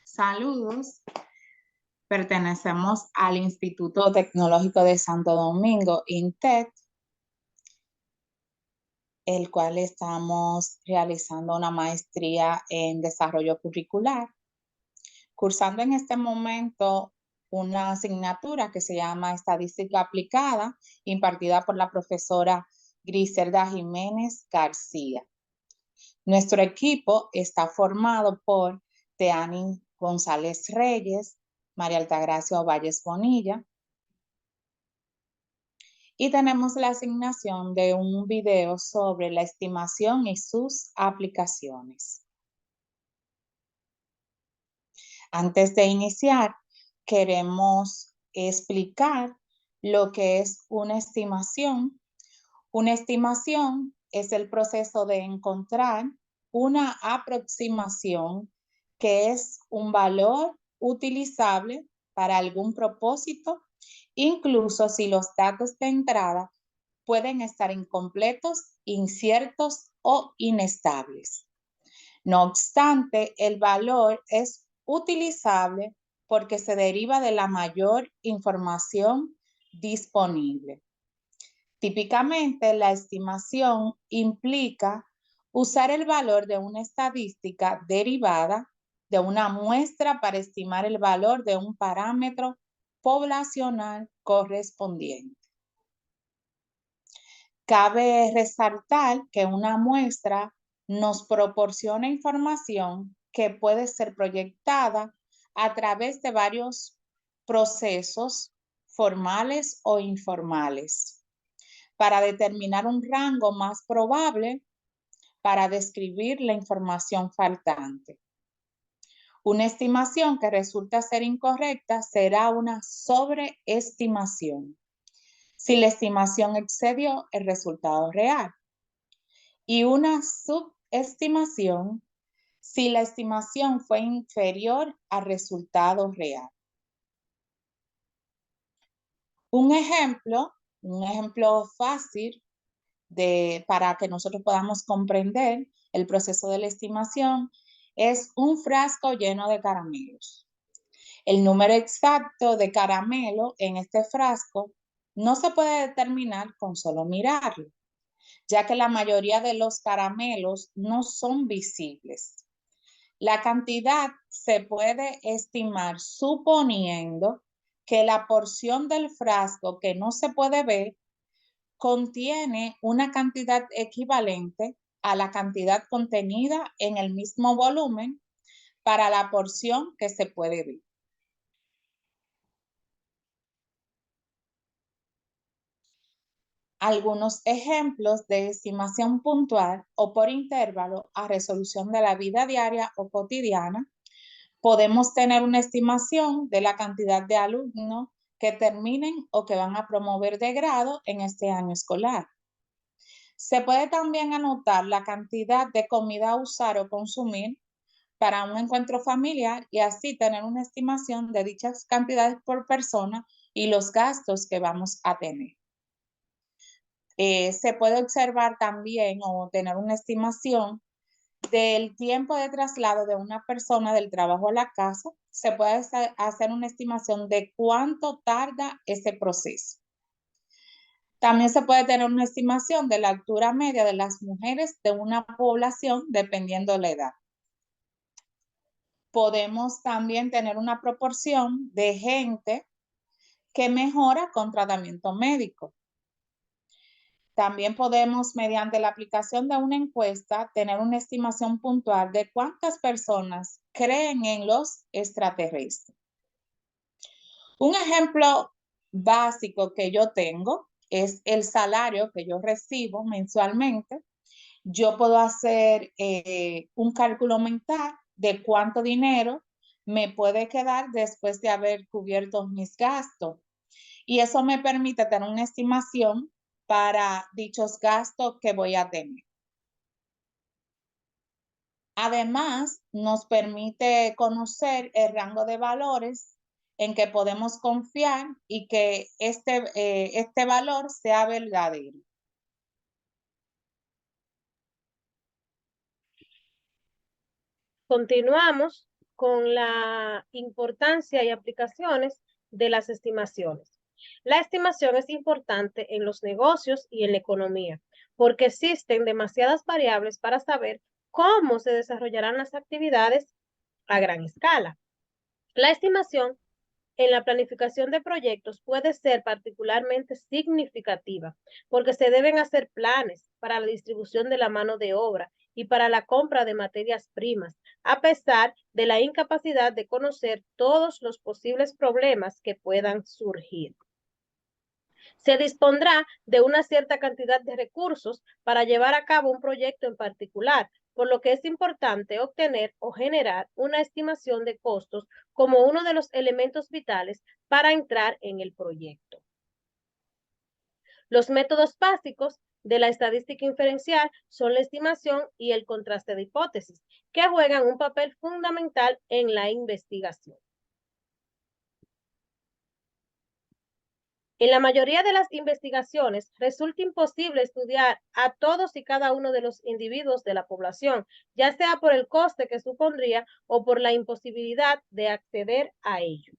Saludos. Pertenecemos al Instituto Tecnológico de Santo Domingo, INTEC, el cual estamos realizando una maestría en desarrollo curricular, cursando en este momento una asignatura que se llama Estadística Aplicada, impartida por la profesora Griselda Jiménez García. Nuestro equipo está formado por Teani González Reyes, María Altagracia Valles Bonilla, y tenemos la asignación de un video sobre la estimación y sus aplicaciones. Antes de iniciar, queremos explicar lo que es una estimación. Una estimación es el proceso de encontrar una aproximación que es un valor utilizable para algún propósito, incluso si los datos de entrada pueden estar incompletos, inciertos o inestables. No obstante, el valor es utilizable porque se deriva de la mayor información disponible. Típicamente, la estimación implica usar el valor de una estadística derivada de una muestra para estimar el valor de un parámetro poblacional correspondiente. Cabe resaltar que una muestra nos proporciona información que puede ser proyectada a través de varios procesos formales o informales para determinar un rango más probable para describir la información faltante. Una estimación que resulta ser incorrecta será una sobreestimación, si la estimación excedió el resultado real, y una subestimación si la estimación fue inferior al resultado real. Un ejemplo fácil para que nosotros podamos comprender el proceso de la estimación es un frasco lleno de caramelos. El número exacto de caramelo en este frasco no se puede determinar con solo mirarlo, ya que la mayoría de los caramelos no son visibles. La cantidad se puede estimar suponiendo que la porción del frasco que no se puede ver contiene una cantidad equivalente a la cantidad contenida en el mismo volumen para la porción que se puede ver. Algunos ejemplos de estimación puntual o por intervalo a resolución de la vida diaria o cotidiana. Podemos tener una estimación de la cantidad de alumnos que terminen o que van a promover de grado en este año escolar. Se puede también anotar la cantidad de comida a usar o consumir para un encuentro familiar y así tener una estimación de dichas cantidades por persona y los gastos que vamos a tener. Se puede observar también o tener una estimación del tiempo de traslado de una persona del trabajo a la casa. Se puede hacer una estimación de cuánto tarda ese proceso. También se puede tener una estimación de la altura media de las mujeres de una población dependiendo de la edad. Podemos también tener una proporción de gente que mejora con tratamiento médico. También podemos, mediante la aplicación de una encuesta, tener una estimación puntual de cuántas personas creen en los extraterrestres. Un ejemplo básico que yo tengo es el salario que yo recibo mensualmente. Yo puedo hacer un cálculo mental de cuánto dinero me puede quedar después de haber cubierto mis gastos. Y eso me permite tener una estimación para dichos gastos que voy a tener. Además, nos permite conocer el rango de valores en que podemos confiar y que este valor sea verdadero. Continuamos con la importancia y aplicaciones de las estimaciones. La estimación es importante en los negocios y en la economía, porque existen demasiadas variables para saber cómo se desarrollarán las actividades a gran escala. La estimación en la planificación de proyectos puede ser particularmente significativa porque se deben hacer planes para la distribución de la mano de obra y para la compra de materias primas, a pesar de la incapacidad de conocer todos los posibles problemas que puedan surgir. Se dispondrá de una cierta cantidad de recursos para llevar a cabo un proyecto en particular, por lo que es importante obtener o generar una estimación de costos como uno de los elementos vitales para entrar en el proyecto. Los métodos básicos de la estadística inferencial son la estimación y el contraste de hipótesis, que juegan un papel fundamental en la investigación. En la mayoría de las investigaciones resulta imposible estudiar a todos y cada uno de los individuos de la población, ya sea por el coste que supondría o por la imposibilidad de acceder a ello.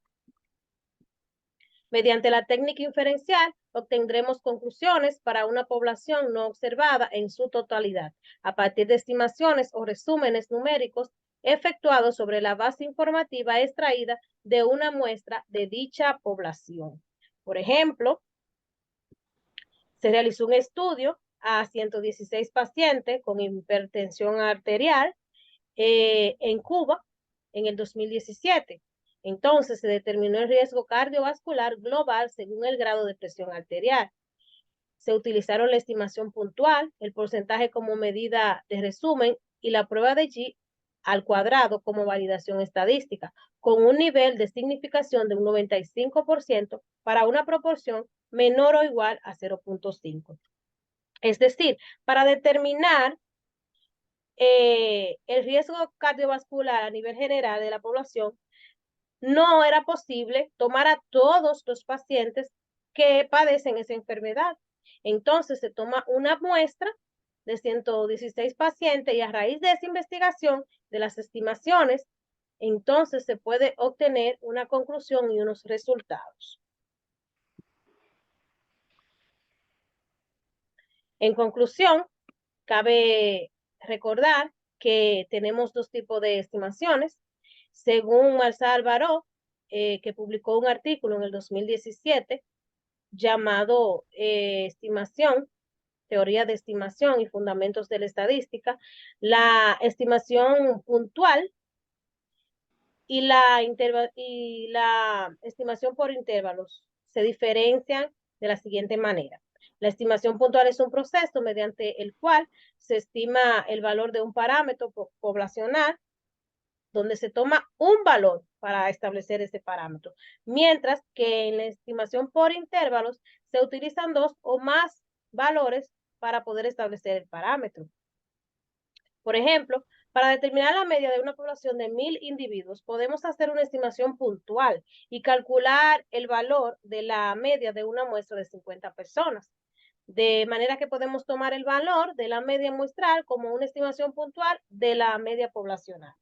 Mediante la técnica inferencial obtendremos conclusiones para una población no observada en su totalidad, a partir de estimaciones o resúmenes numéricos efectuados sobre la base informativa extraída de una muestra de dicha población. Por ejemplo, se realizó un estudio a 116 pacientes con hipertensión arterial en Cuba en el 2017. Entonces se determinó el riesgo cardiovascular global según el grado de presión arterial. Se utilizaron la estimación puntual, el porcentaje como medida de resumen y la prueba de G al cuadrado como validación estadística, con un nivel de significación de un 95% para una proporción menor o igual a 0.5. Es decir, para determinar el riesgo cardiovascular a nivel general de la población, no era posible tomar a todos los pacientes que padecen esa enfermedad. Entonces se toma una muestra de 116 pacientes y a raíz de esa investigación, de las estimaciones, entonces se puede obtener una conclusión y unos resultados. En conclusión, cabe recordar que tenemos dos tipos de estimaciones. Según Marçal Baró, que publicó un artículo en el 2017 llamado Estimación, Teoría de Estimación y Fundamentos de la Estadística, la estimación puntual y la estimación por intervalos se diferencian de la siguiente manera. La estimación puntual es un proceso mediante el cual se estima el valor de un parámetro poblacional, donde se toma un valor para establecer ese parámetro, mientras que en la estimación por intervalos se utilizan dos o más valores para poder establecer el parámetro. Por ejemplo, para determinar la media de una población de 1000 individuos, podemos hacer una estimación puntual y calcular el valor de la media de una muestra de 50 personas. De manera que podemos tomar el valor de la media muestral como una estimación puntual de la media poblacional.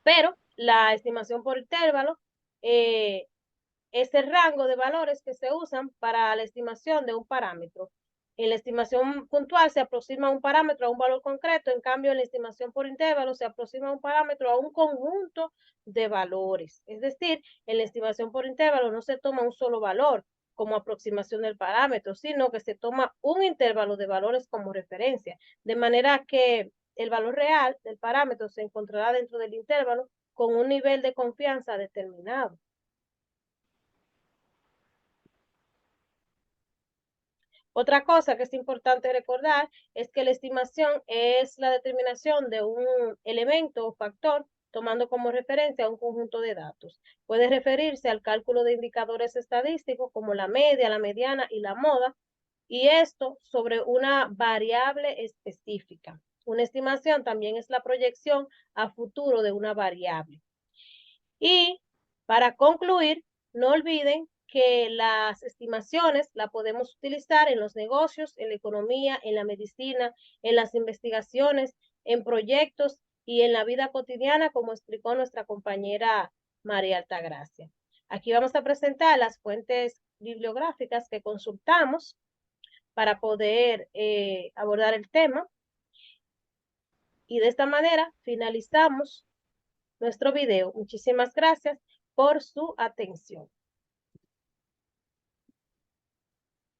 Pero la estimación por intervalo es el rango de valores que se usan para la estimación de un parámetro. En la estimación puntual se aproxima un parámetro a un valor concreto, en cambio en la estimación por intervalo se aproxima un parámetro a un conjunto de valores. Es decir, en la estimación por intervalo no se toma un solo valor como aproximación del parámetro, sino que se toma un intervalo de valores como referencia, de manera que el valor real del parámetro se encontrará dentro del intervalo con un nivel de confianza determinado. Otra cosa que es importante recordar es que la estimación es la determinación de un elemento o factor tomando como referencia un conjunto de datos. Puede referirse al cálculo de indicadores estadísticos como la media, la mediana y la moda, y esto sobre una variable específica. Una estimación también es la proyección a futuro de una variable. Y para concluir, no olviden que las estimaciones las podemos utilizar en los negocios, en la economía, en la medicina, en las investigaciones, en proyectos y en la vida cotidiana, como explicó nuestra compañera María Altagracia. Aquí vamos a presentar las fuentes bibliográficas que consultamos para poder abordar el tema. Y de esta manera finalizamos nuestro video. Muchísimas gracias por su atención.